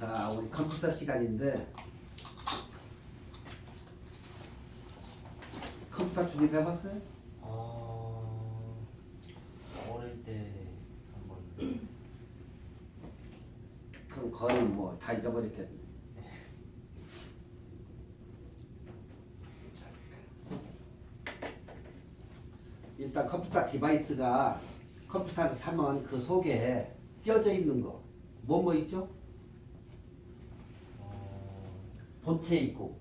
자, 우리 컴퓨터 시간인데 컴퓨터 조립해봤어요? 어릴 때 한번 그럼 거의 뭐 다 잊어버렸겠네. 일단 컴퓨터 디바이스가 컴퓨터를 사면 그 속에 껴져 있는 거 뭐 있죠? 본체 있고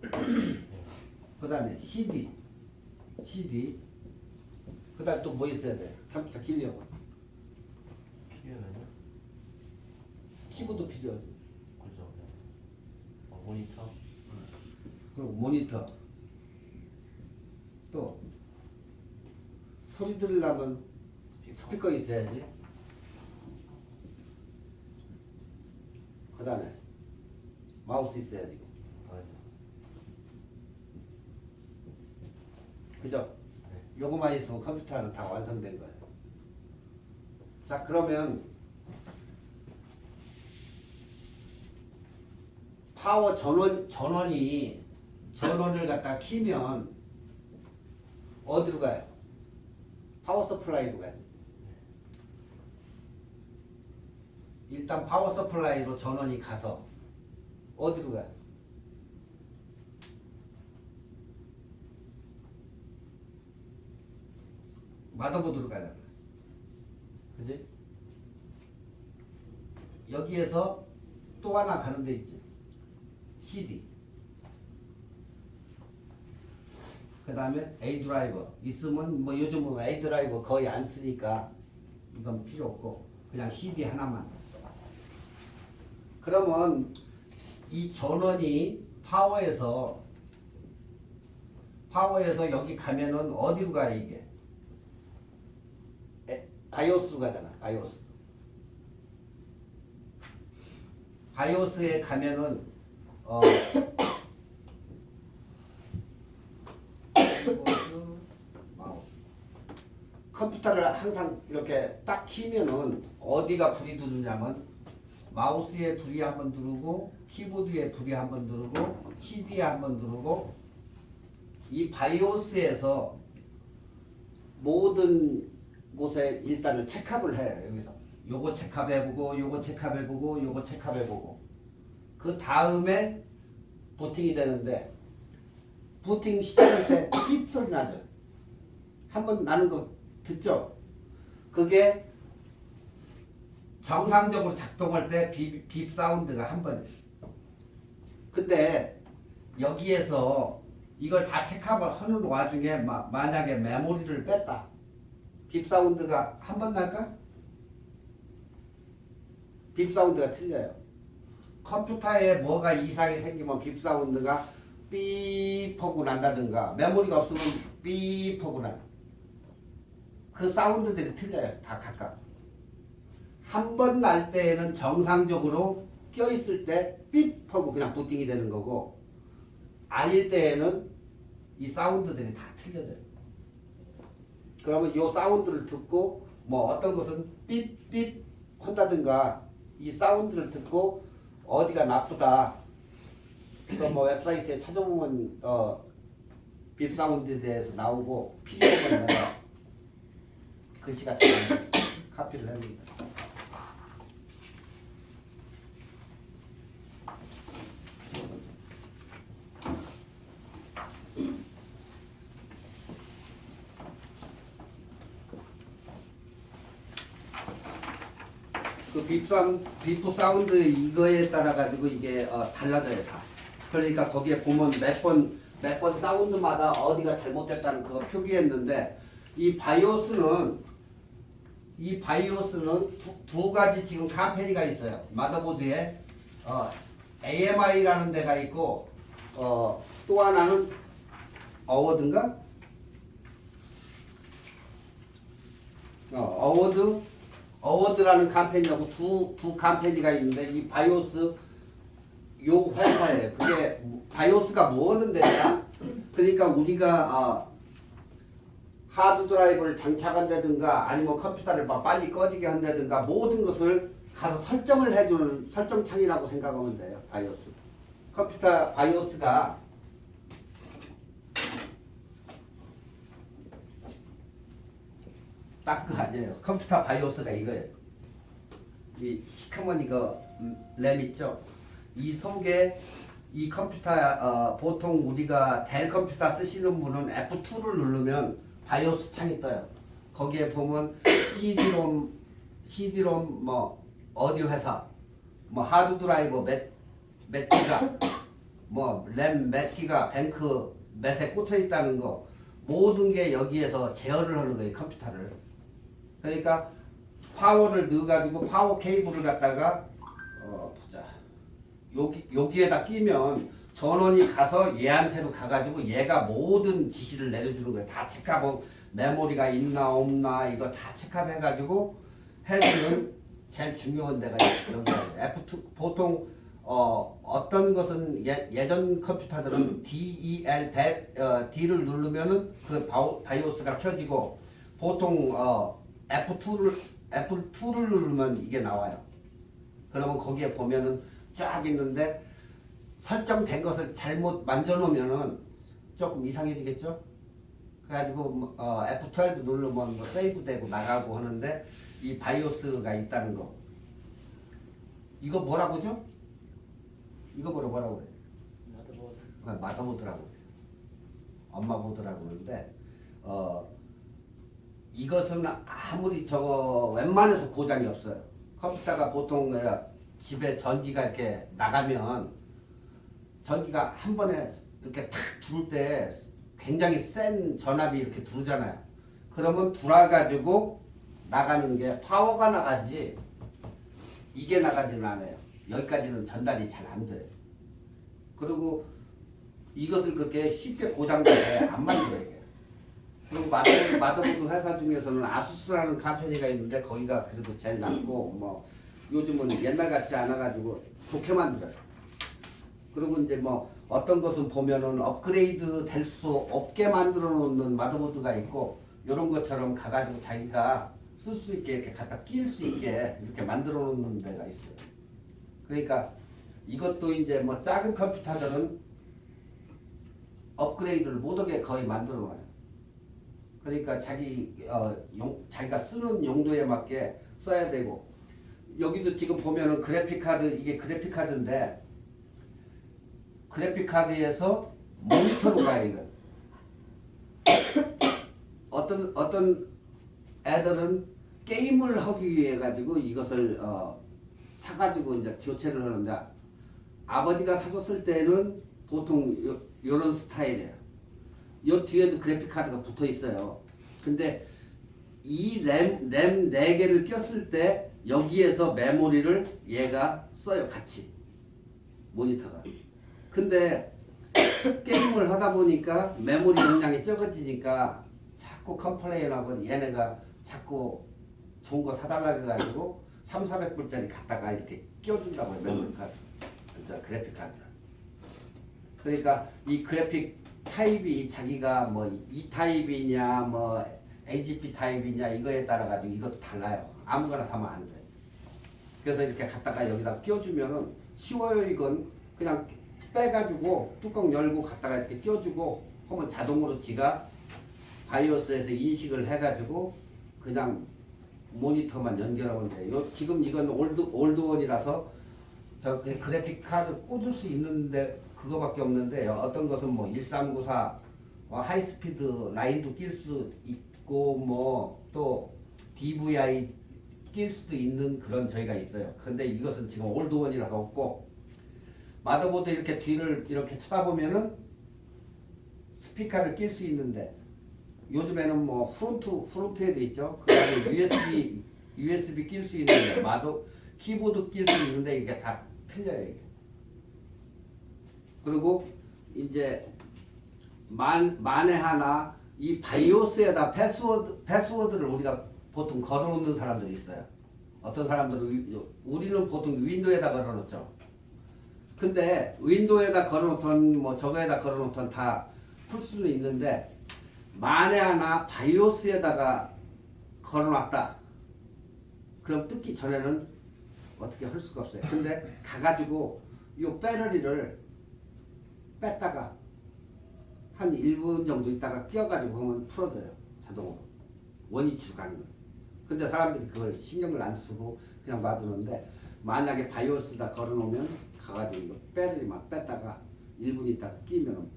그 다음에 CD 그 다음에 또 뭐 있어야 돼? 컴퓨터 키려고 키우면요? 키보드 필요하지. 그죠? 모니터? 그리고 모니터 또 소리 들으려면 스피커 있어야지. 그 다음에 마우스 있어야지. 맞아. 그죠? 네. 요거만 있으면 컴퓨터는 다 완성된 거예요. 자, 그러면 파워 전원을 갖다 키면 어디로 가요? 파워 서플라이로 가요. 일단 파워 서플라이로 전원이 가서 어디로 가요? 마더보드로 가잖아. 그지? 여기에서 또 하나 가는 데 있지. CD. 그 다음에 A 드라이버. 있으면 뭐 요즘은 A 드라이버 거의 안 쓰니까 이건 필요 없고 그냥 CD 하나만. 그러면 이 전원이 파워에서 여기 가면은 어디로 가요 이게? 바이오스로 가잖아. 바이오스에 가면은 마우스. 컴퓨터를 항상 이렇게 딱 키면은 어디가 불이 누르냐면 마우스에 불이 한번 누르고 키보드에 불이 한번 누르고 CD에 한번 누르고 이 바이오스에서 모든 곳에 일단은 체크업을 해요. 여기서 요거 체크업해보고 요거 체크업해보고 요거 체크업해보고 그 다음에 부팅이 되는데 부팅 시작할 때 삐 소리 나죠. 한번 나는 거 듣죠? 그게 정상적으로 작동할 때 빕 사운드가 한 번. 근데 여기에서 이걸 다 체크업을 하는 와중에 만약에 메모리를 뺐다. 빕 사운드가 한 번 날까? 빕 사운드가 틀려요. 컴퓨터에 뭐가 이상이 생기면 빕 사운드가 삐퍼고 난다든가 메모리가 없으면 삐퍼고 나. 그 사운드들이 틀려요. 다 각각. 한 번 날 때에는 정상적으로 껴있을 때 삐퍼고 그냥 부팅이 되는 거고 아닐 때에는 이 사운드들이 다 틀려져요. 그러면 이 사운드를 듣고 뭐 어떤 것은 삐삐 한다든가 이 사운드를 듣고 어디가 나쁘다. 그럼 뭐 웹사이트에 찾아보면 빕 사운드에 대해서 나오고 필요하면 글씨가 잘 카피를 합니다. 그 빕 사운드 이거에 따라 가지고 이게 달라져요 다. 그러니까 거기에 보면 몇 번 사운드마다 어디가 잘못됐다는 그거 표기했는데 이 바이오스는 두 가지 지금 칸페니가 있어요. 마더보드에 AMI라는 데가 있고 또 하나는 어워드인가? 어워드라는 컴퍼니하고 두 컴퍼니가 있는데 이 바이오스 요 회사에 그게 바이오스가 뭐 하는 데냐? 그러니까 우리가 하드 드라이브를 장착한다든가 아니면 컴퓨터를 빨리 꺼지게 한다든가 모든 것을 가서 설정을 해주는 설정창이라고 생각하면 돼요. 바이오스. 컴퓨터 바이오스가 딱 그거 아니에요. 컴퓨터 바이오스가 이거예요. 이 시커먼 이거 램 있죠? 이 속에 이 컴퓨터 보통 우리가 델 컴퓨터 쓰시는 분은 F2를 누르면 바이오스 창이 떠요. 거기에 보면 CD롬 뭐 어디 회사 뭐 하드 드라이버 몇 기가 뭐 램 몇 기가 뱅크 몇에 꽂혀 있다는 거 모든 게 여기에서 제어를 하는 거예요. 컴퓨터를. 그러니까 파워를 넣어가지고 파워 케이블을 갖다가 보자. 여기에다 끼면 전원이 가서 얘한테로 가가지고 얘가 모든 지시를 내려주는 거예요. 다 체크하고 메모리가 있나 없나 이거 다 체크해가지고 해주는 제일 중요한 데가 여기예요. F2 보통 어떤 것은 예전 컴퓨터들은 DEL D를 누르면은 그 바이오스가 켜지고 보통 F2를 누르면 이게 나와요. 그러면 거기에 보면은 쫙 있는데 설정된 것을 잘못 만져놓으면은 조금 이상해지겠죠? 그래가지고 F12 누르면 뭐 세이브되고 나가고 하는데 이 바이오스가 있다는 거. 이거 뭐라고죠? 이거 뭐라고 그래? 마더보드라고 그래. 엄마 보드라고 그러는데 이것은 아무리 웬만해서 고장이 없어요. 컴퓨터가 보통 집에 전기가 이렇게 나가면 전기가 한 번에 이렇게 탁 들어올 때 굉장히 센 전압이 이렇게 들어오잖아요. 그러면 들어와가지고 나가는 게 파워가 나가지 이게 나가지는 않아요. 여기까지는 전달이 잘 안 돼요. 그리고 이것을 그렇게 쉽게 고장나게 안 만들어요. 그리고 마더보드 회사 중에서는 아수스라는 컴퍼니가 있는데 거기가 그래도 제일 낫고 뭐 요즘은 옛날 같지 않아가지고 좋게 만들어요. 그리고 이제 뭐 어떤 것은 보면은 업그레이드 될 수 없게 만들어 놓는 마더보드가 있고 이런 것처럼 가가지고 자기가 쓸 수 있게 이렇게 갖다 끼울 수 있게 이렇게 만들어 놓는 데가 있어요. 그러니까 이것도 이제 뭐 작은 컴퓨터들은 업그레이드를 못하게 거의 만들어 놔요. 그러니까 자기가 쓰는 용도에 맞게 써야 되고 여기도 지금 보면은 그래픽카드 이게 그래픽카드인데 그래픽카드에서 모니터로 가요. 이건 어떤 애들은 게임을 하기 위해 가지고 이것을 사가지고 이제 교체를 하는데 아버지가 사줬을 때는 보통 요런 스타일이에요. 요 뒤에도 그래픽 카드가 붙어 있어요. 근데 이 램 4개를 꼈을 때 여기에서 메모리를 얘가 써요. 같이 모니터가. 근데 게임을 하다 보니까 메모리 용량이 적어지니까 자꾸 컴플레인하고 얘네가 자꾸 좋은 거 사달라 그래가지고 3,400불짜리 갖다가 이렇게 끼워준다고요. 메모리 카드. 그래픽 카드. 그러니까 이 그래픽 타입이 자기가 뭐 E 타입이냐 뭐 AGP 타입이냐 이거에 따라 가지고 이것도 달라요. 아무거나 사면 안 돼. 그래서 이렇게 갖다가 여기다 끼워주면은 쉬워요. 이건 그냥 빼가지고 뚜껑 열고 갖다가 이렇게 끼워주고 하면 자동으로 지가 바이오스에서 인식을 해가지고 그냥 모니터만 연결하면 돼요. 지금 이건 올드원이라서 저 그래픽 카드 꽂을 수 있는데 그거밖에 없는데 어떤 것은 뭐 1394 하이스피드 라인도 낄 수 있고 뭐 또 DVI 낄 수도 있는 그런 저희가 있어요. 근데 이것은 지금 올드원이라서 없고 마더보드 이렇게 뒤를 이렇게 쳐다보면은 스피커를 낄 수 있는데 요즘에는 뭐 프론트에도 있죠. 그 다음에 USB 낄 수 있는데 키보드 낄 수 있는데 이게 다 틀려요. 이게. 그리고 이제 만에 하나 이 바이오스에다 패스워드를 우리가 보통 걸어놓는 사람들이 있어요. 어떤 사람들은 우리는 보통 윈도우에다 걸어놓죠. 근데 윈도우에다 걸어놓던 뭐 저거에다 걸어놓던 다 풀 수는 있는데 만에 하나 바이오스에다가 걸어놨다. 그럼 뜯기 전에는 어떻게 할 수가 없어요. 근데 가가지고 이 배터리를 뺐다가 한 1분 정도 있다가 끼워가지고 하면 풀어져요. 자동으로. 원위치로 가는 거예요. 근데 사람들이 그걸 신경을 안 쓰고 그냥 놔두는데 만약에 바이오스다 걸어놓으면 가가지고 이거 배터리만 뺐다가 1분 있다가 끼면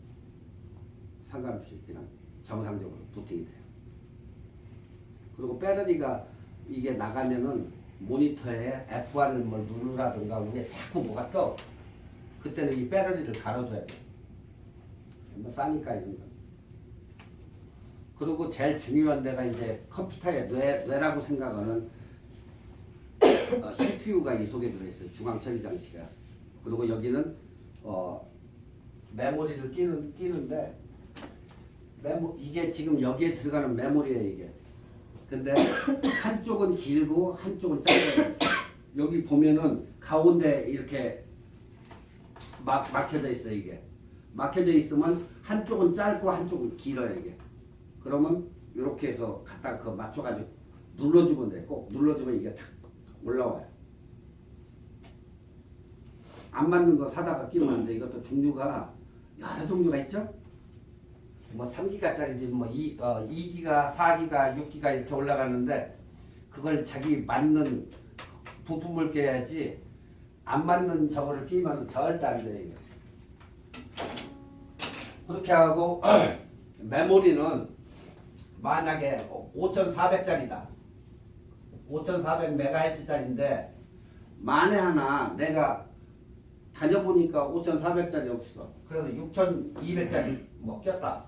상관없이 그냥 정상적으로 부팅이 돼요. 그리고 배터리가 이게 나가면은 모니터에 F1을 뭘 누르라든가 위에 자꾸 뭐가 떠. 그때는 이 배터리를 갈아줘야 돼. 뭐 싸니까 이런 거. 그리고 제일 중요한 데가 이제 컴퓨터의 뇌라고 생각하는 CPU가 이 속에 들어있어요. 중앙처리 장치가. 그리고 여기는 메모리를 끼는데 이게 지금 여기에 들어가는 메모리예요 이게. 근데 한쪽은 길고 한쪽은 짧아요. 여기 보면은 가운데 이렇게 막혀져 있어요 이게. 막혀져 있으면 한쪽은 짧고 한쪽은 길어요 이게. 그러면 이렇게 해서 갖다 그 맞춰가지고 눌러주면 돼. 꼭 눌러주면 이게 탁 올라와요. 안 맞는 거 사다가 끼면 안 돼. 이것도 종류가 여러 종류가 있죠. 뭐 3기가짜리지 뭐 2기가, 4기가, 6기가 이렇게 올라가는데 그걸 자기 맞는 부품을 껴야지 안 맞는 저거를 끼면 절대 안 돼요. 이게. 그렇게 하고 메모리는 만약에 5400짜리다. 5400MHz짜리인데 만에 하나 내가 다녀보니까 5400짜리 없어. 그래서 6200짜리 뭐 꼈다.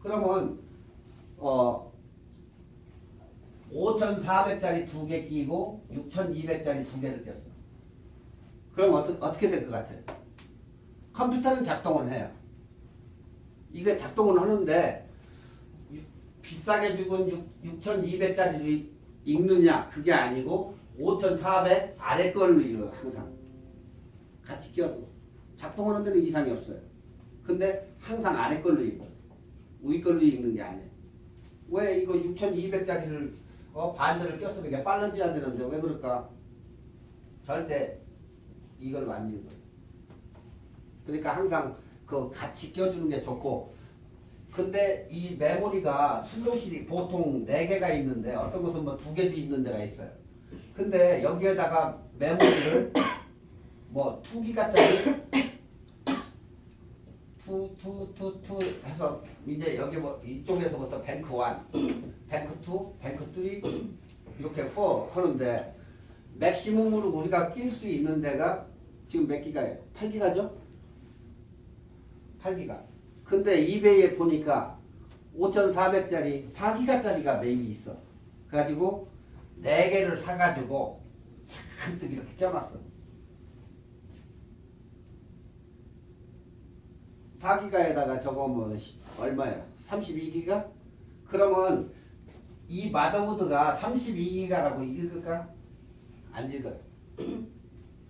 그러면 5400짜리 2개 끼고 6200짜리 2개를 꼈어. 그럼 어떻게 될 것 같아요? 컴퓨터는 작동을 해요. 이게 작동을 하는데 비싸게 죽은 6200짜리를 읽느냐 그게 아니고 5400 아래 걸로 읽어요. 항상 같이 껴도 작동하는 데는 이상이 없어요. 근데 항상 아래 걸로 읽어요. 위 걸로 읽는 게 아니에요. 왜 이거 6200짜리를 반절을 꼈으면 이게 빨라져야 되는데 왜 그럴까? 절대 이걸로 안 읽어요. 그러니까 항상 그 같이 껴주는 게 좋고. 근데 이 메모리가 슬롯이 보통 4개가 있는데 어떤 것은 뭐 2개도 있는 데가 있어요. 근데 여기에다가 메모리를 뭐 2기가짜리 2 해서 이제 여기 뭐 이쪽에서부터 뱅크 1, 뱅크 2, 뱅크 3 이렇게 4 하는데 맥시멈으로 우리가 낄 수 있는 데가 지금 몇 기가예요? 8기가죠? 8기가. 근데 이베이에 보니까 5400짜리 4기가짜리가 매입이 있어. 그래가지고 4개를 사가지고 잔뜩 이렇게 껴놨어. 4기가에다가 저거 뭐 얼마야? 32기가? 그러면 이 마더보드가 32기가라고 읽을까? 안 읽어요.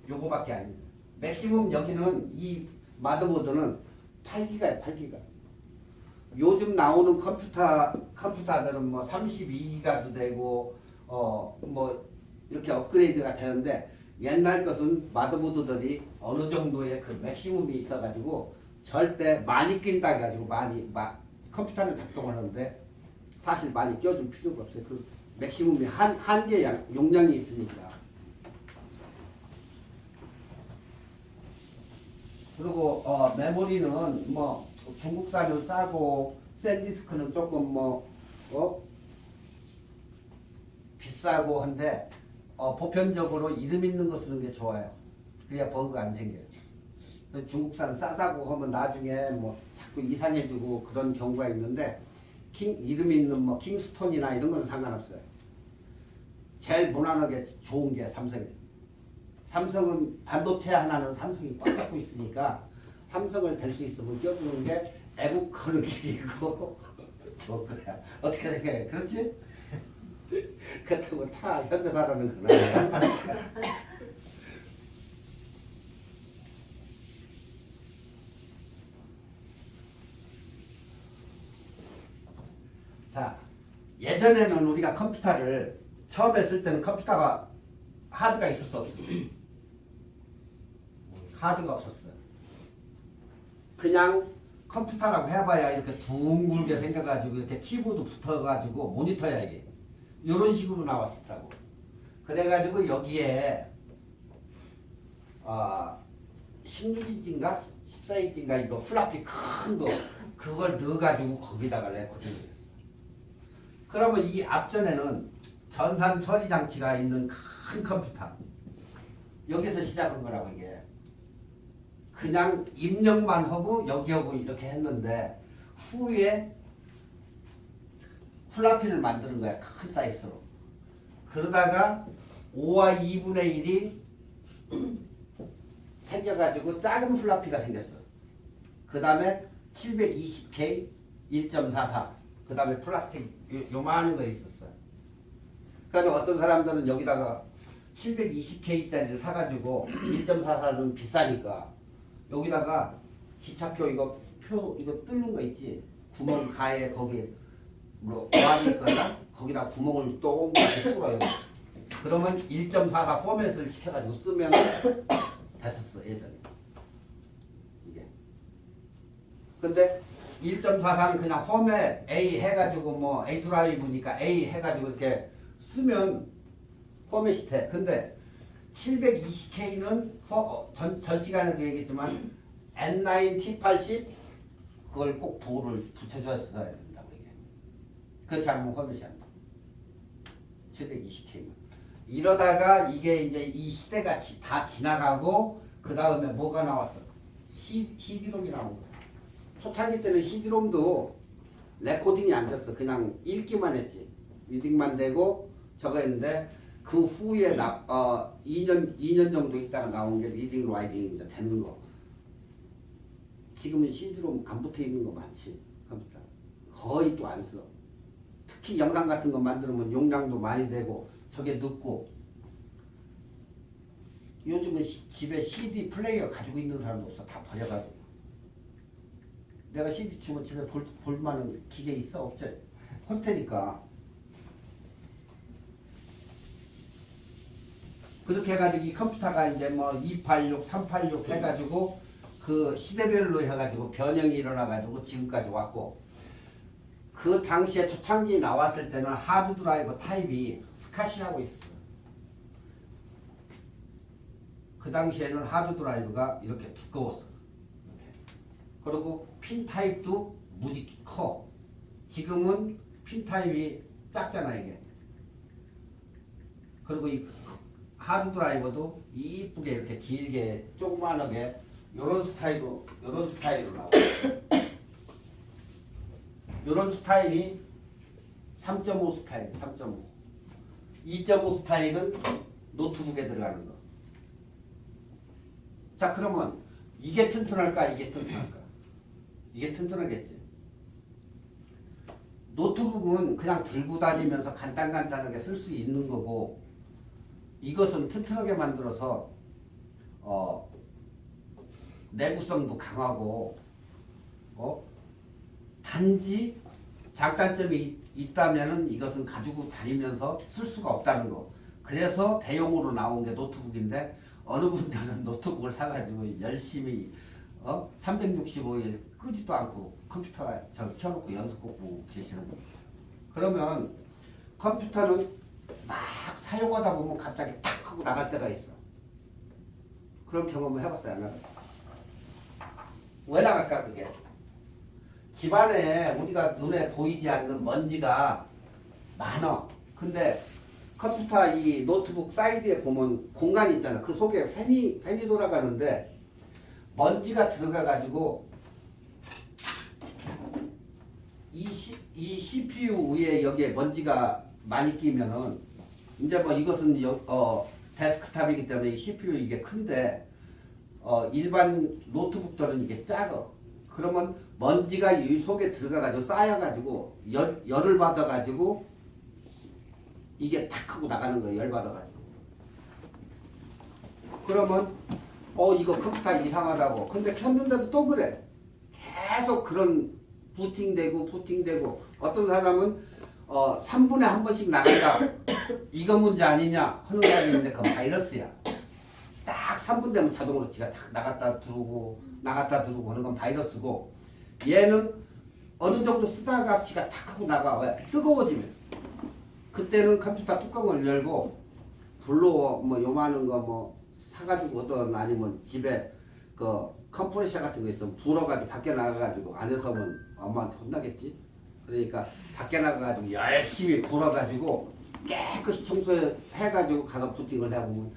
요거밖에 안 읽어요. 맥시멈 여기는 이 마더보드는 8기가야 8기가. 요즘 나오는 컴퓨터들은 뭐 32기가도 되고 뭐 이렇게 업그레이드가 되는데 옛날 것은 마더보드들이 어느 정도의 그 맥시멈이 있어가지고 절대 많이 낀다 해가지고 컴퓨터는 작동하는데 사실 많이 껴줄 필요가 없어요. 그 맥시멈이 한계 용량이 있으니까. 그리고 메모리는 뭐 중국산은 싸고 샌디스크는 조금 비싸고 한데 보편적으로 이름 있는 거 쓰는 게 좋아요. 그래야 버그가 안 생겨요. 중국산 싸다고 하면 나중에 뭐 자꾸 이상해지고 그런 경우가 있는데 이름 있는 뭐 킹스톤이나 이런 거는 상관없어요. 제일 무난하게 좋은 게 삼성이에요. 삼성은 반도체 하나는 삼성이 꽉 잡고 있으니까 삼성을 댈 수 있으면 껴주는 게 애국하는 기지고 좋고요. 어떻게 생각해? 그렇지? 그렇다고 차 현대사라는 건 아니야. 자, 예전에는 우리가 컴퓨터를 처음 했을 때는 컴퓨터가 하드가 있었어 없었어? 하드가 없었어요. 그냥 컴퓨터라고 해봐야 이렇게 둥글게 생겨가지고 이렇게 키보드 붙어가지고 모니터야 이게. 이런 식으로 나왔었다고. 그래가지고 여기에 16인치인가 14인치인가 이거 플라피 큰 거 그걸 넣어가지고 거기다가 레코딩을 했어. 그러면 이 앞전에는 전산 처리 장치가 있는 큰 컴퓨터 여기서 시작한 거라고 이게. 그냥 입력만 하고 여기하고 이렇게 했는데 후에 플라피를 만드는 거야. 큰 사이즈로. 그러다가 5와 2분의 1이 생겨가지고 작은 플라피가 생겼어. 그 다음에 720K 1.44. 그 다음에 플라스틱 요만한 거 있었어. 그래서 어떤 사람들은 여기다가 720K짜리를 사가지고 1.44는 비싸니까 여기다가 기차표 이거 뚫는 거 있지. 구멍 가에 거기 뭐 어항이 있거나 거기다 구멍을 동그랗게 뚫어요. 그러면 1.44 포맷을 시켜가지고 쓰면 됐었어 예전에 이게. 근데 1.44는 그냥 포맷 A 해가지고 뭐 A 드라이브니까 A 해가지고 이렇게 쓰면 포맷이 돼. 근데 720K는 전 시간에도 얘기했지만 N9 T80 그걸 꼭 보호를 붙여줬어야 된다고 이게. 그렇지 않으면 포맷이 안 돼. 720K는. 이러다가 이게 이제 이 시대가 다 지나가고 그 다음에 뭐가 나왔어? CD롬이 나온 거야. 초창기 때는 CD롬도 레코딩이 안 됐어. 그냥 읽기만 했지. 리딩만 되고 저거 했는데 그 후에 2년 정도 있다가 나온 게 리딩 라이딩이 이제 되는 거. 지금은 CD롬 안 붙어 있는 거 많지. 컴퓨터. 거의 또 안 써. 특히 영상 같은 거 만들면 용량도 많이 되고 저게 늦고. 요즘은 집에 CD 플레이어 가지고 있는 사람도 없어. 다 버려가지고. 내가 CD 주면 집에 볼 만한 기계 있어? 없지? 할 테니까. 그렇게 해가지고 이 컴퓨터가 이제 뭐 286, 386 해가지고 그 시대별로 해가지고 변형이 일어나가지고 지금까지 왔고, 그 당시에 초창기 나왔을 때는 하드 드라이버 타입이 스카시라고 있었어요. 그 당시에는 하드 드라이브가 이렇게 두꺼웠어. 그리고 핀 타입도 무지 커. 지금은 핀 타입이 작잖아 이게. 그리고 이 하드 드라이버도 이쁘게 이렇게 길게 조그만하게 요런 스타일로 나와. 요런 스타일이 3.5 스타일, 3.5. 2.5 스타일은 노트북에 들어가는 거. 자, 그러면 이게 튼튼할까? 이게 튼튼할까? 이게 튼튼하겠지. 노트북은 그냥 들고 다니면서 간단하게 쓸 수 있는 거고, 이것은 튼튼하게 만들어서 내구성도 강하고 단지 장단점이 있다면은 이것은 가지고 다니면서 쓸 수가 없다는 거. 그래서 대용으로 나온 게 노트북인데 어느 분들은 노트북을 사가지고 열심히 365일 끄지도 않고 컴퓨터 켜놓고 연습 꼭 계시는 거예요. 그러면 컴퓨터는 막 사용하다 보면 갑자기 탁 하고 나갈 때가 있어. 그런 경험을 해봤어요? 안 해봤어요? 왜 나갈까 그게? 집안에 우리가 눈에 보이지 않는 먼지가 많아. 근데 컴퓨터 이 노트북 사이드에 보면 공간이 있잖아. 그 속에 팬이 돌아가는데 먼지가 들어가가지고 이 CPU 위에 여기에 먼지가 많이 끼면은 이제 뭐 이것은 데스크탑이기 때문에 이 CPU 이게 큰데 일반 노트북들은 이게 작아. 그러면 먼지가 이 속에 들어가가지고 쌓여가지고 열을 받아가지고 이게 탁 하고 나가는 거예요. 열 받아가지고. 그러면 이거 컴퓨터 이상하다고. 근데 켰는데도 또 그래. 계속 그런 부팅되고 어떤 사람은 3분에 한 번씩 나간다. 이거 문제 아니냐 하는 사람이 있는데 그 바이러스야. 딱 3분 되면 자동으로 지가 딱 나갔다 들어오고 하는 건 바이러스고, 얘는 어느 정도 쓰다가 지가 탁 하고 나가. 왜? 뜨거워지면. 그때는 컴퓨터 뚜껑을 열고 불로 뭐 요만한 거 뭐 사가지고 오든 아니면 집에 그 컴프레셔 같은 거 있으면 불어가지고 밖에 나가가지고 안에서 하면 엄마한테 혼나겠지. 그러니까 밖에 나가가지고 열심히 불어가지고 깨끗이 청소해가지고 가서 부팅을 해보면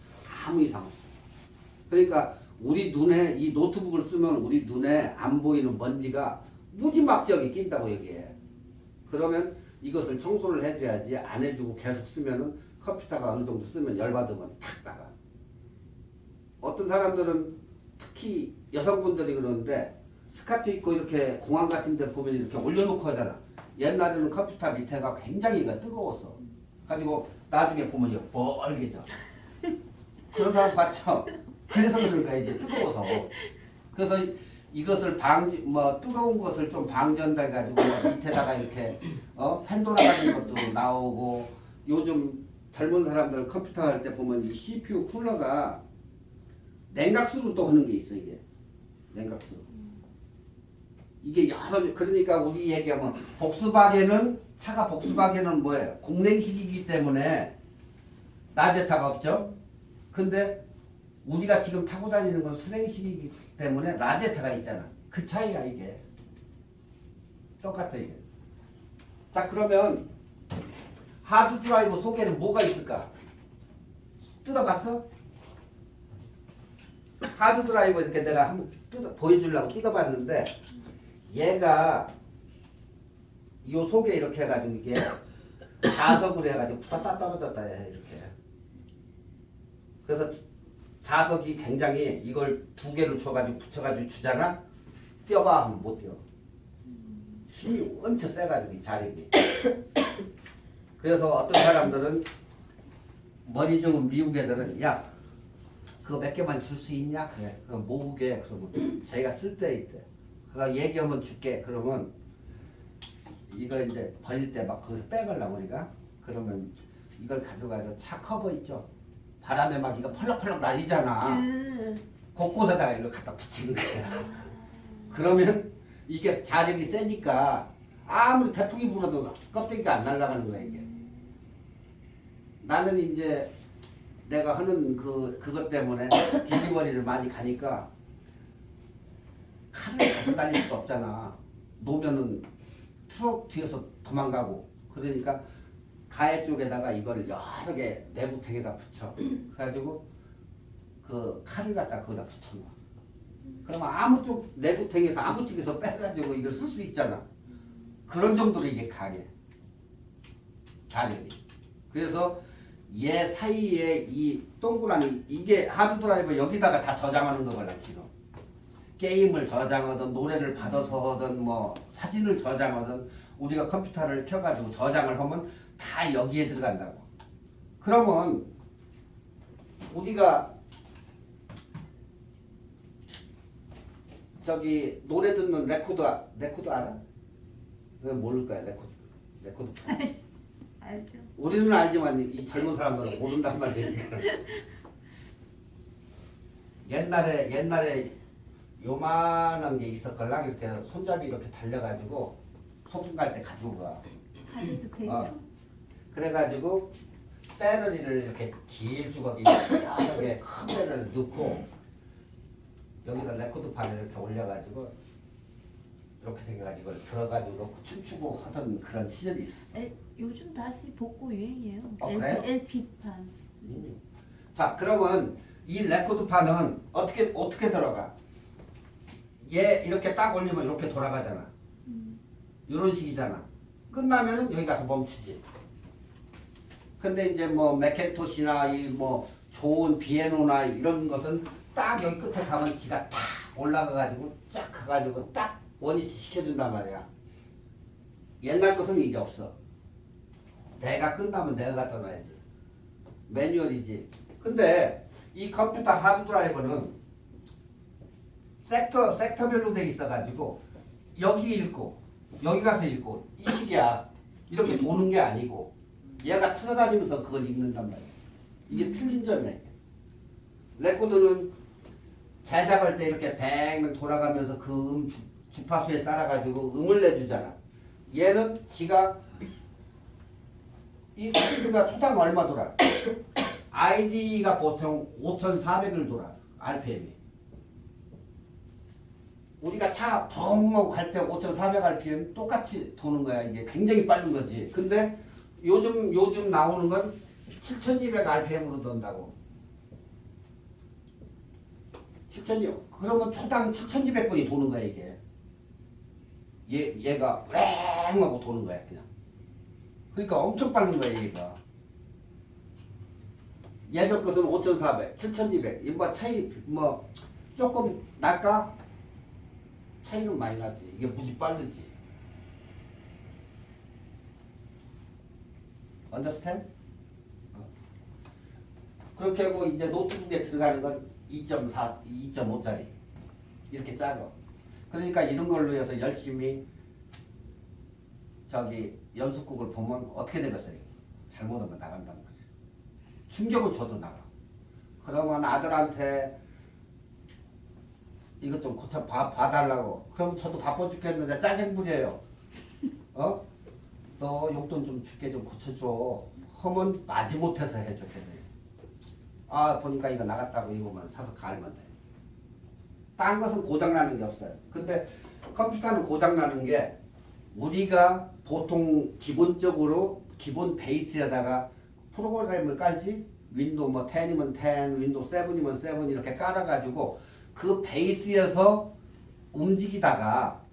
아무 이상 없어. 그러니까 우리 눈에 이 노트북을 쓰면 우리 눈에 안 보이는 먼지가 무지막지하게 낀다고 얘기해. 그러면 이것을 청소를 해줘야지. 안 해주고 계속 쓰면은 컴퓨터가 어느 정도 쓰면 열받으면 탁 나가. 어떤 사람들은 특히 여성분들이 그러는데 스카트 입고 이렇게 공항 같은 데 보면 이렇게 올려놓고 하잖아. 옛날에는 컴퓨터 밑에가 굉장히 뜨거웠어. 가지고 나중에 보면 이거 뻘개져. 그런 사람 봤죠? 그래서 그런 거야, 이게 뜨거워서. 그래서 이것을 뜨거운 것을 좀 방전돼 가지고 밑에다가 이렇게 팬 돌아가는 것도 나오고, 요즘 젊은 사람들 컴퓨터 할 때 보면 이 CPU 쿨러가 냉각수로 또 하는 게 있어. 이게 냉각수. 이게 그러니까 우리 얘기하면 차가 복스바겐은 뭐예요? 공냉식이기 때문에 라제타가 없죠. 근데 우리가 지금 타고 다니는 건 수냉식이기 때문에 라제타가 있잖아. 그 차이야 이게. 똑같아 이게. 자, 그러면 하드 드라이브 속에는 뭐가 있을까? 뜯어봤어? 하드 드라이브 이렇게 내가 한번 보여주려고 뜯어봤는데, 얘가 이 속에 이렇게 해가지고 이게 자석으로 해가지고 붙었다 떨어졌다 해 이렇게. 그래서 자석이 굉장히 이걸 두 개를 줘가지고 붙여가지고 주잖아. 뛰어봐 하면 못 뛰어. 힘이 엄청 세가지고 이 자력이. 그래서 어떤 사람들은 머리 좋은 미국 애들은 야 그거 몇 개만 줄 수 있냐? 그래. 그거 모으게. 그러면 자기가 쓸 때 있대. 그래서 얘기하면 줄게. 그러면 이걸 이제 버릴 때 막 거기서 빼가려고 우리가. 그러면 이걸 가져가서 차 커버 있죠. 바람에 막 이거 펄럭펄럭 날리잖아. 곳곳에다가 이걸 갖다 붙이는 거야. 그러면 이게 자력이 세니까 아무리 태풍이 불어도 껍데기가 안 날아가는 거야 이게. 나는 이제 내가 하는 그것 때문에 딜리버리를 많이 가니까 칼을 가서 달릴 수가 없잖아. 놓으면은 트럭 뒤에서 도망가고. 그러니까 가해 쪽에다가 이거를 여러 개 내구탱에다 붙여. 그래가지고 그 칼을 갖다 거기다 붙여놔. 그러면 아무 쪽 내구탱에서 아무 쪽에서 빼가지고 이걸 쓸 수 있잖아. 그런 정도로 이게 강해. 자력이. 그래서 얘 사이에 이 동그라미, 이게 하드 드라이브 여기다가 다 저장하는 거거든 지금. 게임을 저장하든 노래를 받아서 하든 뭐 사진을 저장하든 우리가 컴퓨터를 켜가지고 저장을 하면 다 여기에 들어간다고. 그러면 우리가 저기 노래 듣는 레코드 알아? 왜 모를 거야 레코드. 알죠. 우리는 알지만 이 젊은 사람들은 모른단 말이야. 옛날에 요만한 게 있었걸랑 이렇게 손잡이 이렇게 달려가지고 소풍 갈 때 가지고 가. 가지도 되고. 그래가지고 배터리를 이렇게 길쭉하게 여러 개 큰 배를 넣고 여기다 레코드판을 이렇게 올려가지고 이렇게 생겨가지고 이걸 들어가지고 넣고 춤추고 하던 그런 시절이 있었어. 요즘 다시 복고 유행이에요. 그래요? LP판. 자, 그러면 이 레코드판은 어떻게 들어가? 얘 이렇게 딱 올리면 이렇게 돌아가잖아. 이런 식이잖아. 끝나면은 여기 가서 멈추지. 근데 이제 뭐 맥켄토시나 이 뭐 좋은 비에노나 이런 것은 딱 여기 끝에 가면 지가 탁 올라가가지고 쫙 가가지고 딱 원위치 시켜준단 말이야. 옛날 것은 이게 없어. 내가 끝나면 내가 갖다 놔야지. 매뉴얼이지. 근데 이 컴퓨터 하드 드라이버는 섹터별로 돼 있어가지고 여기 읽고 여기 가서 읽고 이 식이야. 이렇게 도는 게 아니고 얘가 찾아다니면서 그걸 읽는단 말이야. 이게 틀린 점이야. 이게. 레코드는 제작할 때 이렇게 뱅 돌아가면서 그 주파수에 따라 가지고 음을 내주잖아. 얘는 지가 이 스피드가 초당 얼마 돌아? ID가 보통 5,400을 돌아. RPM이. 우리가 차 펑 하고 갈 때 5,400 RPM 똑같이 도는 거야. 이게 굉장히 빠른 거지. 근데 요즘 나오는 건 7,200 RPM으로 돈다고. 7,200. 그러면 초당 7,200번이 도는 거야, 이게. 얘가 왱 하고 도는 거야, 그냥. 그러니까 엄청 빠른 거야, 얘가. 예전 것은 5,400, 7,200. 이거 차이 뭐 조금 날까? 차이는 많이 나지. 이게 무지 빠르지. Understand? 그렇게 하고 이제 노트북에 들어가는 건 2.4, 2.5짜리. 이렇게 작아. 그러니까 이런 걸로 해서 열심히 저기 연습곡을 보면 어떻게 되겠어요? 잘못하면 나간다는 거죠. 충격을 줘도 나가. 그러면 아들한테 이것 좀 고쳐 봐달라고. 그럼 저도 바빠 죽겠는데 짜증 부려요. 어? 너 용돈 좀 줄게 좀 고쳐줘. 하면 마지못해서 해줬겠네. 아 보니까 이거 나갔다고 이거만 사서 갈면 돼. 딴 것은 고장나는 게 없어요. 근데 컴퓨터는 고장나는 게 우리가 보통 기본적으로 기본 베이스에다가 프로그램을 깔지 윈도우 뭐 10이면 10, 윈도우 7이면 7 이렇게 깔아가지고 그 베이스에서 움직이다가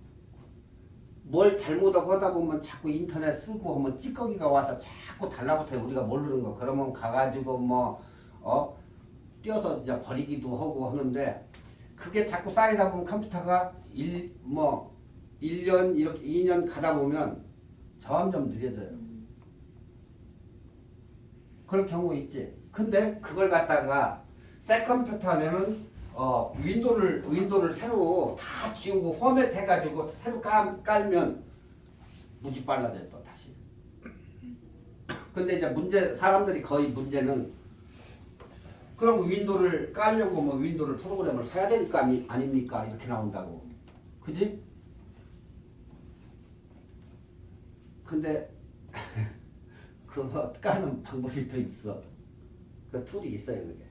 뭘 잘못하고 하다 보면 자꾸 인터넷 쓰고 하면 찌꺼기가 와서 자꾸 달라붙어요. 우리가 모르는 거. 그러면 가가지고 뭐 띄어서 이제 버리기도 하고 하는데 그게 자꾸 쌓이다 보면 컴퓨터가 1년 이렇게 2년 가다 보면 점점 느려져요. 그럴 경우 있지. 근데 그걸 갖다가 새 컴퓨터 하면은 윈도우를 새로 다 지우고 포맷 해가지고 새로 깔면 무지 빨라져요 또 다시. 근데 이제 사람들이 거의 문제는 그럼 윈도우를 깔려고 뭐 윈도우를 프로그램을 사야 되니까 아닙니까? 이렇게 나온다고. 그지? 근데 그거 까는 방법이 또 있어. 그 툴이 있어요 그게.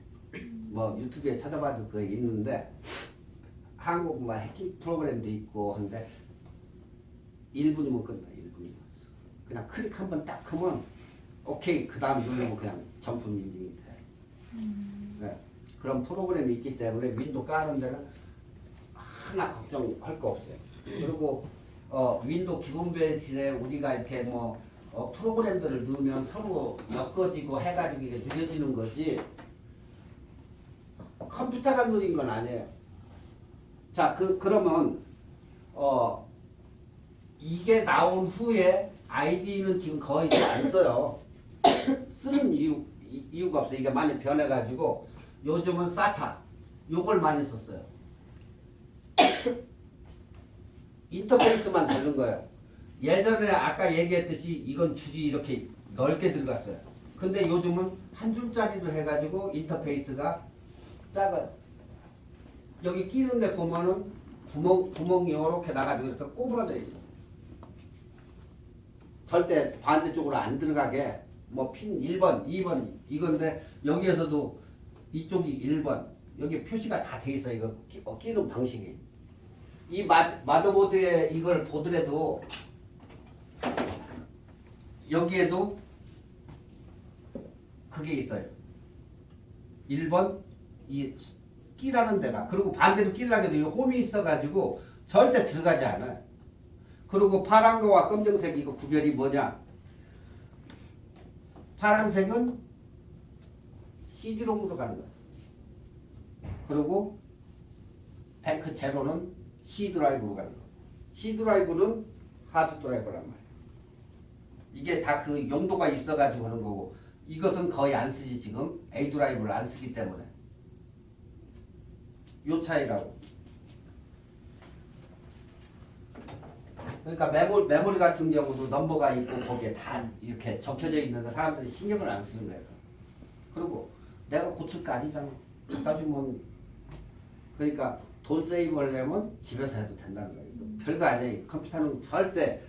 뭐 유튜브에 찾아봐도 그거 있는데 한국 뭐 해킹 프로그램도 있고 한데 1분이면 끝나. 1분이면 그냥 클릭 한번 딱 하면 오케이 그 다음 누르면 그냥 점프 인증이 돼. 네. 그런 프로그램이 있기 때문에 윈도우 까는 데는 하나 걱정할 거 없어요. 그리고 윈도우 기본 베이스에 우리가 이렇게 뭐 프로그램들을 넣으면 서로 엮어지고 해가지고 이게 느려지는 거지 컴퓨터가 느린 건 아니에요. 자, 그러면 이게 나온 후에 아이디는 지금 거의 안 써요. 쓰는 이유가 없어요. 이게 많이 변해가지고 요즘은 사타 요걸 많이 썼어요. 인터페이스만 다른 거예요. 예전에 아까 얘기했듯이 이건 줄이 이렇게 넓게 들어갔어요. 근데 요즘은 한 줄짜리로 해가지고 인터페이스가 작아요. 여기 끼는 데 보면은 구멍이 이렇게 나가지고 이렇게 꼬부러져 있어. 절대 반대쪽으로 안 들어가게 뭐 핀 1번, 2번 이건데 여기에서도 이쪽이 1번 여기 표시가 다 돼 있어. 이거 끼는 방식이. 이 마더보드에 이걸 보더라도 여기에도 그게 있어요. 1번 이 끼라는 데가. 그리고 반대로 끼려고 해도 이 홈이 있어가지고 절대 들어가지 않아요. 그리고 파란 거와 검정색 이거 구별이 뭐냐? 파란색은 CD롬으로 가는 거야. 그리고 뱅크 제로는 C 드라이브로 가는 거야. C 드라이브는 하드 드라이브란 말이야. 이게 다 그 용도가 있어가지고 하는 거고 이것은 거의 안 쓰지 지금 A 드라이브를 안 쓰기 때문에 요 차이라고. 그러니까 메모리 같은 경우도 넘버가 있고 거기에 다 이렇게 적혀져 있는데 사람들이 신경을 안 쓰는 거예요. 그리고 내가 고칠 거 아니잖아. 갖다 주면 그러니까 돈 세이브 하려면 집에서 해도 된다는 거예요. 별거 아니에요. 컴퓨터는 절대.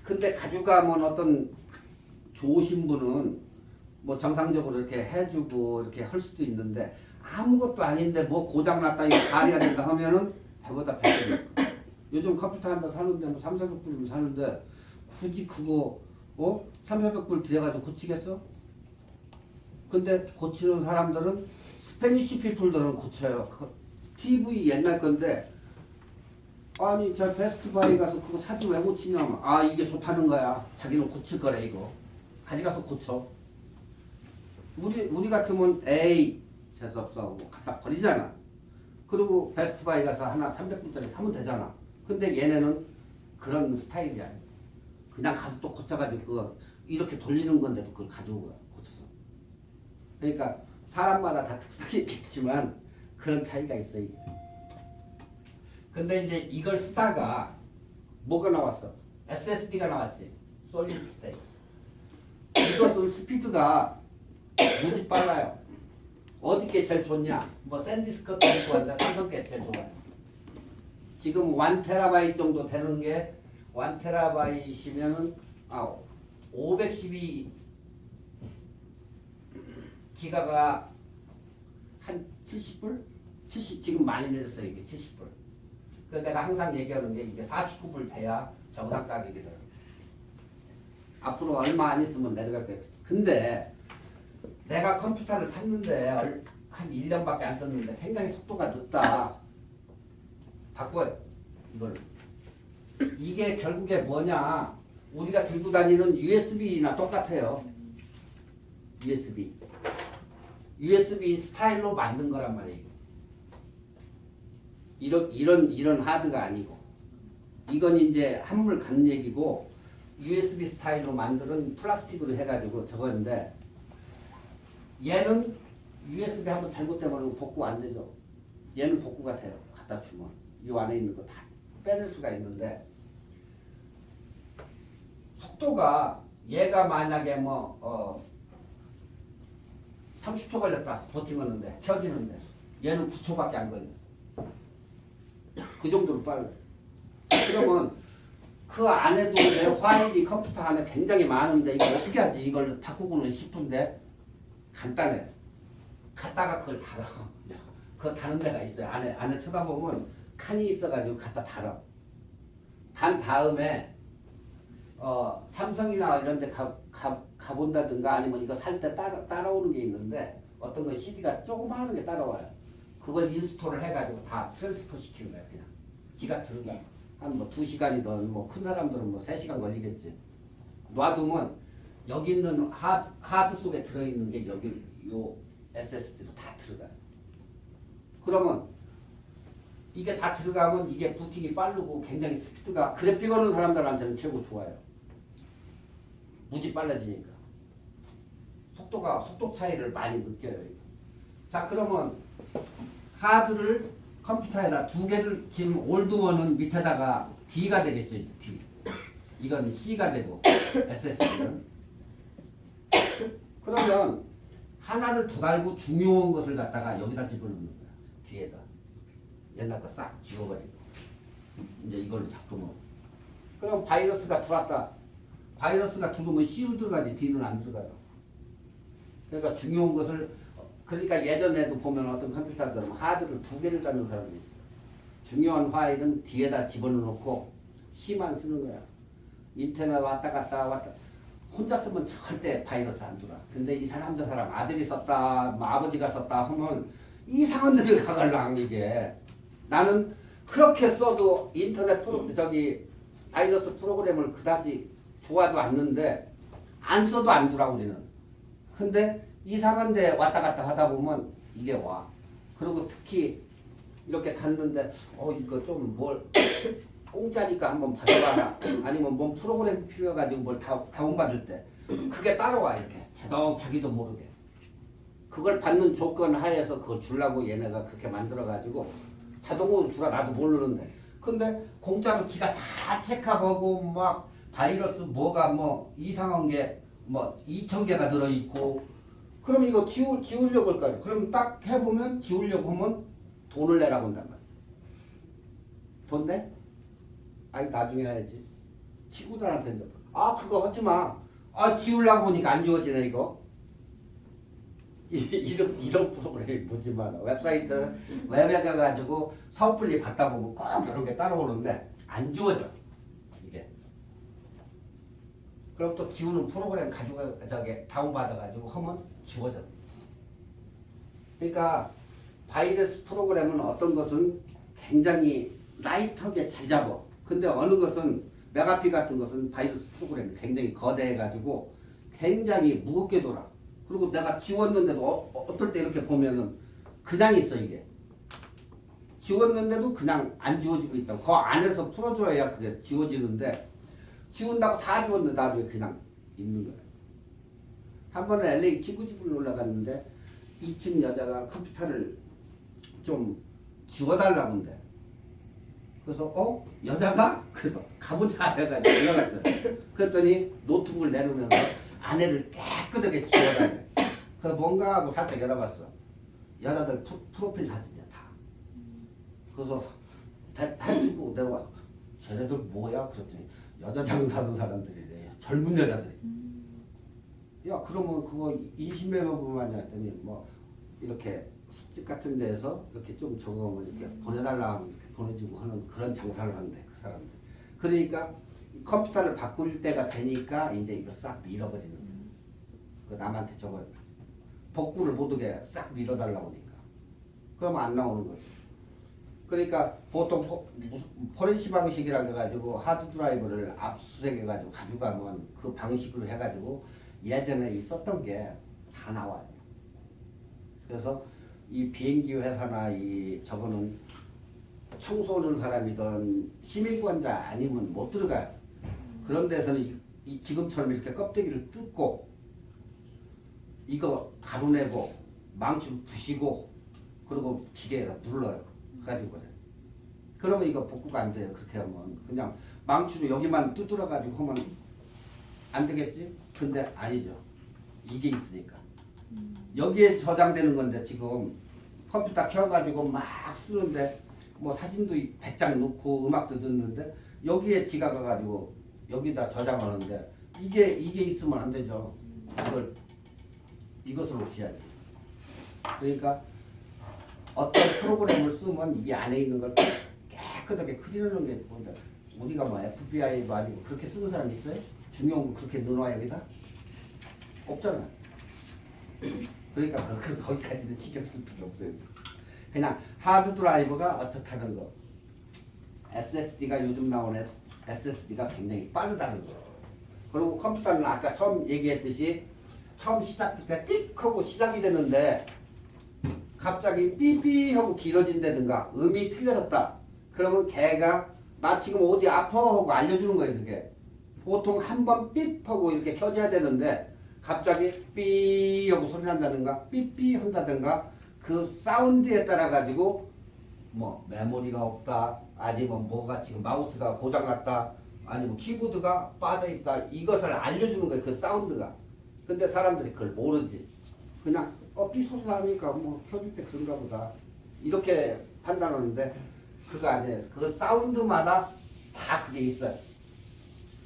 근데 가져가면 어떤 좋으신 분은 뭐 정상적으로 이렇게 해주고 이렇게 할 수도 있는데 아무것도 아닌데 뭐 고장났다 이거 발휘가 된다 하면은 배보다 배꼽이 요즘 컴퓨터 한다 사는데 뭐 3,400불이면 사는데 굳이 그거 3,400불 들여가지고 고치겠어? 근데 고치는 사람들은 스페니쉬 피플들은 고쳐요. TV 옛날 건데 아니 저 베스트바이 가서 그거 사지 왜 고치냐면 아 이게 좋다는 거야. 자기는 고칠 거래 이거. 가져가서 고쳐. 우리 같으면 에이 재수없어 하고 갖다 버리잖아. 그리고 베스트바이 가서 하나 300불짜리 사면 되잖아. 근데 얘네는 그런 스타일이 아니야. 그냥 가서 또 고쳐가지고 그거 이렇게 돌리는 건데도 그걸 가져온 거야. 고쳐서. 그러니까 사람마다 다 특성이 있겠지만 그런 차이가 있어요. 근데 이제 이걸 쓰다가 뭐가 나왔어? SSD가 나왔지. Solid State. 이것은 스피드가 무지 빨라요. 어디 게 제일 좋냐? 뭐 샌디스크도 있고 한데 삼성 게 제일 좋아요. 지금 1TB 정도 되는 게 1TB이면은 512 기가가 한 70불? 70 지금 많이 내렸어요. 이게 70불. 그래서 내가 항상 얘기하는 게 이게 49불 돼야 정상 가격이래요. 앞으로 얼마 안 있으면 내려갈 거예요. 근데 내가 컴퓨터를 샀는데 한 1년밖에 안 썼는데 굉장히 속도가 늦다. 바꿔요. 이걸. 이게 결국에 뭐냐. 우리가 들고 다니는 USB나 똑같아요. USB 스타일로 만든 거란 말이에요. 이런 하드가 아니고. 이건 이제 한물 간 얘기고 USB 스타일로 만드는 플라스틱으로 해가지고 저거인데 얘는 USB 한번 잘못되면 복구 안 되죠. 얘는 복구가 돼요. 갖다 주면. 이 안에 있는 거 다 빼낼 수가 있는데 속도가 얘가 만약에 30초 걸렸다. 버팅하는데 켜지는데 얘는 9초밖에 안 걸려. 그 정도로 빨라. 그러면 그 안에도 내 파일이 컴퓨터 안에 굉장히 많은데 이거 어떻게 하지? 이걸 바꾸고는 싶은데 간단해. 갖다가 그걸 달아. 그거 다는 데가 있어요. 안에 쳐다보면 칸이 있어가지고 갖다 달아. 단 다음에 삼성이나 이런 데 가본다든가 아니면 이거 살 때 따라오는 게 있는데 어떤 건 CD가 조그마한 게 따라와요. 그걸 인스톨을 해가지고 다 트랜스퍼 시키는 거야. 그냥 지가 들어가. 한 2시간이든 큰 사람들은 3시간 걸리겠지. 놔두면 여기 있는 하드 속에 들어있는 게 여기 요 SSD로 다 들어가요. 그러면 이게 다 들어가면 이게 부팅이 빠르고 굉장히 스피드가 그래픽 하는 사람들한테는 최고 좋아요. 무지 빨라지니까. 속도 차이를 많이 느껴요. 자, 그러면 하드를 컴퓨터에다 2개를 지금 올드원은 밑에다가 D가 되겠죠. 이제 D. 이건 C가 되고 SSD는. 그러면 하나를 더 달고 중요한 것을 갖다가 여기다 집어넣는 거야. 뒤에다. 옛날 거 싹 지워버리고. 이제 이걸로 자꾸 넣어. 그럼 바이러스가 들어왔다. 바이러스가 들어오면 C로 들어가지 D는 안 들어가요. 그러니까 중요한 것을 그러니까 예전에도 보면 어떤 컴퓨터들은 하드를 2개를 갖는 사람이 있어요. 중요한 파일은 뒤에다 집어넣고 C만 쓰는 거야. 인터넷 왔다 갔다 혼자 쓰면 절대 바이러스 안 들어와. 근데 이 사람 저 사람 아들이 썼다 뭐 아버지가 썼다 하면 이상한 데를 가갈랑 이게. 나는 그렇게 써도 인터넷 바이러스 프로그램을 그다지 좋아도 않는데 안 써도 안 들어와 우리는. 근데 이상한 데 왔다 갔다 하다 보면 이게 와. 그리고 특히 이렇게 갔는데 이거 좀 공짜니까 한번 받아봐라. 아니면 뭔 프로그램 필요해가지고 뭘 다운받을 때 그게 따라와 이렇게 자기도 모르게. 그걸 받는 조건 하에서 그걸 주려고 얘네가 그렇게 만들어가지고 자동으로 주라 나도 모르는데 근데 공짜로 지가 다 체크하고 막 바이러스 뭐가 뭐 이상한 게 뭐 2,000개가 들어있고 그럼 이거 지우려고 할 거예요. 그럼 딱 해보면 지우려고 하면 돈을 내라고 한단 말이야. 돈 내? 아니 나중에 해야지. 친구들한테 이제 그거 하지 마. 지우려고 보니까 안 지워지네 이거. 이런 프로그램이 보지만 웹사이트 웹에 가가지고 섣불리 받다 보면 꼭 이런 게 따라오는데 안 지워져 이게. 그럼 또 지우는 프로그램 가지고 저기 다운받아가지고 하면 지워져. 그러니까 바이러스 프로그램은 어떤 것은 굉장히 라이트하게 잘 잡아. 근데 어느 것은 메가피 같은 것은 바이러스 프로그램이 굉장히 거대해가지고 굉장히 무겁게 돌아. 그리고 내가 지웠는데도 어떨 때 이렇게 보면은 그냥 있어 이게. 지웠는데도 그냥 안 지워지고 있다. 그 안에서 풀어줘야 그게 지워지는데 지운다고 다 지웠는데 나중에 그냥 있는 거야. 한 번에 LA 친구 집을 올라갔는데 2층 여자가 컴퓨터를 좀 지워달라고 한대. 그래서 여자가? 그래서 가보자 해가지고 올라갔어요. 그랬더니 노트북을 내놓으면서 안에를 깨끗하게 지워달래. 그래서 뭔가 하고 살짝 열어봤어. 여자들 프로필 사진이야 다. 그래서 해주고 내가 쟤네들 뭐야? 그랬더니 여자 장사하는 사람들이래. 젊은 여자들이. 야 그러면 그거 인신매매부만 했더니 뭐 이렇게 숲집 같은 데에서 이렇게 좀 적어오면 이렇게 보내달라 하면 이렇게 보내주고 하는 그런 장사를 한대 그 사람들. 그러니까 컴퓨터를 바꿀 때가 되니까 이제 이거 싹 밀어버리는 거야. 그 남한테 저거 복구를 못하게 싹 밀어달라고 하니까. 그러면 안 나오는 거지. 그러니까 보통 포렌시 방식이라고 해가지고 하드 드라이브를 압수수색해가지고 가져가면 그 방식으로 해가지고 예전에 있었던 게 다 나와요. 그래서 이 비행기 회사나 저거는 청소하는 사람이든 시민권자 아니면 못 들어가요. 그런 데서는 지금처럼 이렇게 껍데기를 뜯고 이거 가루내고 망치로 부시고 그리고 기계에다 눌러요. 가지고 그래. 그러면 이거 복구가 안 돼요. 그렇게 하면 그냥 망치로 여기만 뜯어가지고 하면 안 되겠지? 근데 아니죠. 이게 있으니까. 여기에 저장되는 건데 지금 컴퓨터 켜가지고 막 쓰는데 뭐 사진도 100장 넣고 음악도 듣는데 여기에 지가 가가지고 여기다 저장하는데 이게 있으면 안 되죠. 이것을 없애야지. 그러니까 어떤 프로그램을 쓰면 이 안에 있는 걸 깨끗하게 클리어하는 게 뭔데? 우리가 뭐 FBI도 아니고 그렇게 쓰는 사람 있어요? 중요한 거 그렇게 넣어놔야 여기다? 없잖아. 그러니까 거기까지는 신경 쓸 필요 없어요. 그냥 하드 드라이브가 어떻다는 거. SSD가 요즘 나오는 SSD가 굉장히 빠르다는 거. 그리고 컴퓨터는 아까 처음 얘기했듯이 처음 시작할 때 삑 하고 시작이 되는데 갑자기 삐삐 하고 길어진다든가 음이 틀려졌다. 그러면 걔가 나 지금 어디 아파 하고 알려주는 거예요. 그게 보통 한 번 삐 하고 이렇게 켜져야 되는데 갑자기 삐 하고 소리 난다든가 삐삐 한다든가 그 사운드에 따라 가지고 뭐 메모리가 없다 아니면 뭐가 지금 마우스가 고장났다 아니면 키보드가 빠져있다 이것을 알려주는 거예요. 그 사운드가. 근데 사람들이 그걸 모르지. 그냥 삐 소리 나니까 뭐 켜줄 때 그런가 보다 이렇게 판단하는데 그거 아니에요. 그 사운드마다 다 그게 있어요.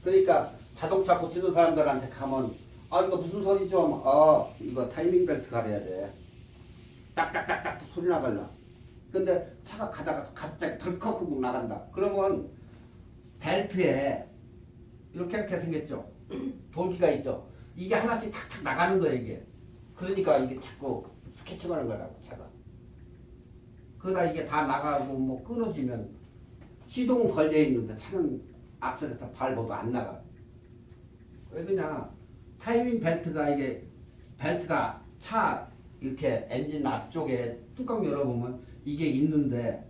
그러니까 자동차 고치는 사람들한테 가면 이거 무슨 소리죠? 이거 타이밍 벨트 가려야 돼. 딱딱딱딱 소리 나갈라. 근데 차가 가다가 갑자기 덜컥 하고 나간다. 그러면 벨트에 이렇게 생겼죠. 돌기가 있죠. 이게 하나씩 탁탁 나가는 거예요 이게. 그러니까 이게 자꾸 스케치하는 거라고 차가. 그러다 이게 다 나가고 뭐 끊어지면 시동 걸려 있는데 차는 악셀레터 밟아도 안 나가. 왜 그냥 타이밍 벨트가 벨트가 차 이렇게 엔진 앞쪽에 뚜껑 열어보면 이게 있는데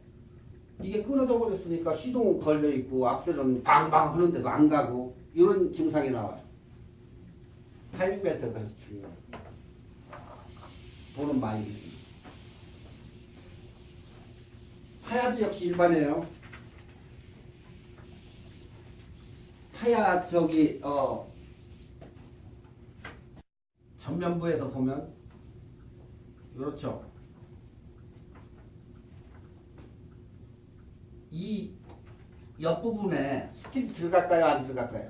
이게 끊어져 버렸으니까 시동은 걸려 있고 악셀은 방방 하는데도 안 가고 이런 증상이 나와요. 타이밍 벨트가 그래서 중요해요. 돈은 많이 듭니다. 타야도 역시 일반이에요. 타야 저기 전면부에서 보면 이렇죠. 이 옆부분에 스틸이 들어갈까요? 안 들어갈까요?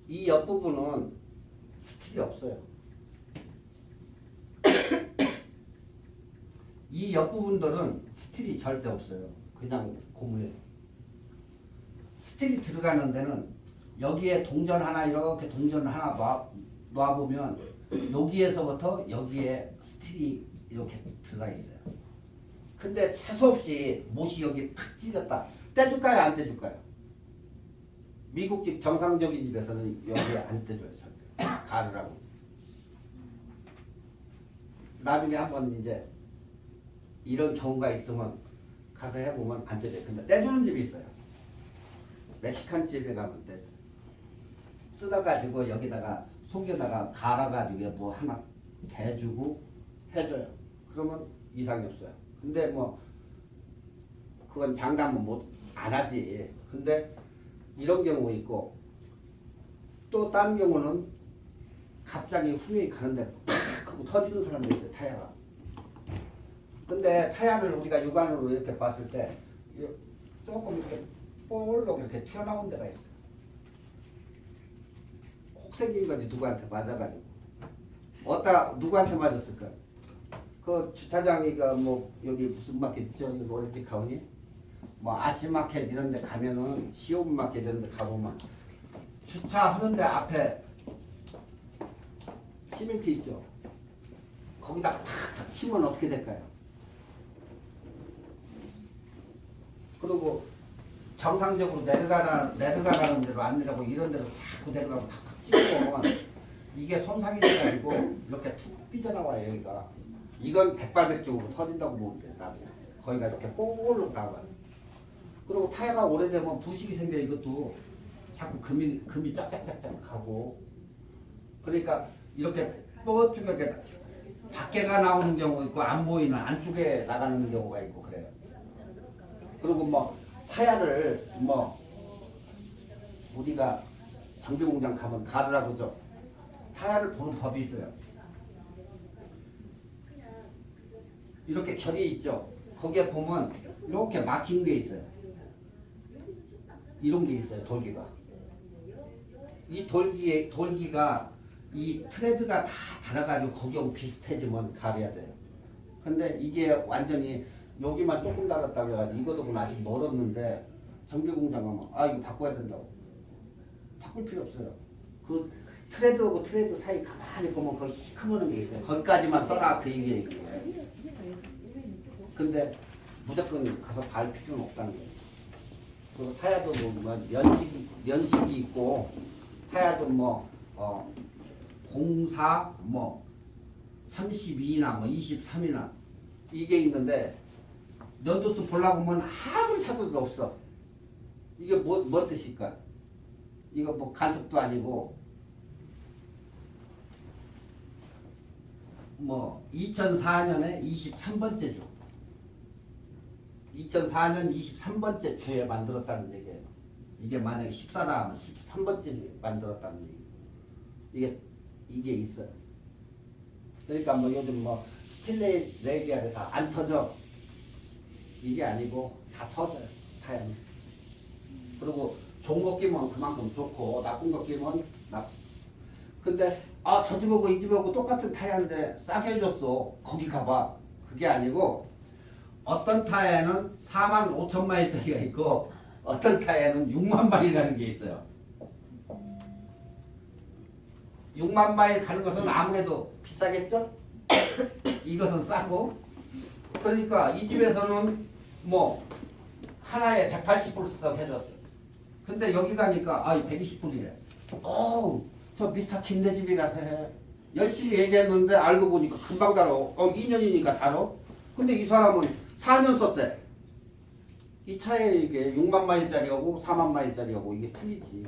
이 옆부분은 스틸이 없어요. 이 옆부분들은 스틸이 절대 없어요. 그냥 고무예요. 스틸이 들어가는 데는 여기에 동전 하나 이렇게 동전을 하나 놔보면 여기에서부터 여기에 스틸이 이렇게 들어가 있어요. 근데 재수없이 못이 여기 팍 찢었다. 떼줄까요? 안 떼줄까요? 미국집 정상적인 집에서는 여기에 안 떼줘요. 절대. 가르라고. 나중에 한번 이제 이런 경우가 있으면 가서 해보면 안 떼줘요. 근데 떼주는 집이 있어요. 멕시칸 집에 가면 떼줘. 뜯어가지고 여기다가 속에다가 갈아가지고 뭐 하나 대주고 해줘요. 그러면 이상이 없어요. 근데 뭐 그건 장담은 못 안 하지. 근데 이런 경우 있고 또 다른 경우는 갑자기 후면이 가는데 팍 하고 터지는 사람도 있어요. 타야가. 근데 타야를 우리가 육안으로 이렇게 봤을 때 조금 이렇게 볼록 이렇게 튀어나온 데가 있어요. 혹 생긴 거지. 누구한테 맞아가지고. 누구한테 맞았을까? 그 주차장이 뭐 여기 무슨 마켓이죠? 오렌지 카운티? 뭐 아시마켓 이런 데 가면은 시오마켓 이런 데 가보면 주차하는데 앞에 시멘트 있죠? 거기다가 탁탁 치면 어떻게 될까요? 그리고 정상적으로 내려가라는 대로 안 내려가고 이런 데로 자꾸 내려가고 팍팍 찍으면 이게 손상이 돼가지고 이렇게 툭 삐져나와요. 여기가. 이건 백발백중으로 터진다고 보면 돼요. 나중에. 거기가 이렇게 볼록 나와요. 그리고 타이어가 오래되면 부식이 생겨. 이것도 자꾸 금이 쫙쫙쫙쫙 가고. 그러니까 이렇게 뻗중하게 밖에가 나오는 경우 있고 안 보이는 안쪽에 나가는 경우가 있고 그래요. 그리고 뭐 타이어를 뭐 우리가 정비공장 가면 가르라 그러죠. 타이어를 보는 법이 있어요. 이렇게 결이 있죠. 거기에 보면 이렇게 막힌 게 있어요. 이런 게 있어요. 돌기가. 이 돌기가 이 트레드가 다 달아가지고 거기하고 비슷해지면 가려야 돼요. 근데 이게 완전히 여기만 조금 달았다고 해가지고 이거도 아직 멀었는데 정비공장 가면 이거 바꿔야 된다고. 바꿀 필요 없어요. 그 트레드하고 트레드 사이 가만히 보면 거기 시커먼 게 있어요. 거기까지만 써라 그 얘기예요. 근데 무조건 가서 갈 필요는 없다는 거예요. 그리고 타야도 뭐 연식이 있고 타야도 뭐 04 뭐 32나 뭐 23이나 이게 있는데 연도수 보려고 하면 아무리 찾아도 없어. 이게 뭐 뜻일까? 이거 뭐 간첩도 아니고 뭐 2004년에 23번째 주 2004년 23번째 주에 만들었다는 얘기예요. 이게 만약에 14다 하면 13번째 주에 만들었다는 얘기예요. 이게 있어요. 그러니까 뭐 요즘 뭐 스틸레이디아에서 안 터져. 이게 아니고 다 터져요. 타야는. 그리고 좋은 거 끼면 그만큼 좋고 나쁜 거 끼면 나쁘고. 근데 저 집하고 이 집하고 똑같은 타야인데 싸게 해줬어. 거기 가봐. 그게 아니고 어떤 타야는 45,000마일짜리가 있고 어떤 타야는 6만 마일이라는 게 있어요. 6만 마일 가는 것은 아무래도 비싸겠죠? 이것은 싸고. 그러니까 이 집에서는 뭐 하나에 180불 써 해줬어. 근데 여기 가니까 120불이래. 저 미스터 김네 집에 가서 해. 열심히 얘기했는데 알고 보니까 금방 달어. 2년이니까 달어. 근데 이 사람은 4년 썼대. 이 차에 이게 6만 마일짜리하고 4만 마일짜리하고 이게 틀리지.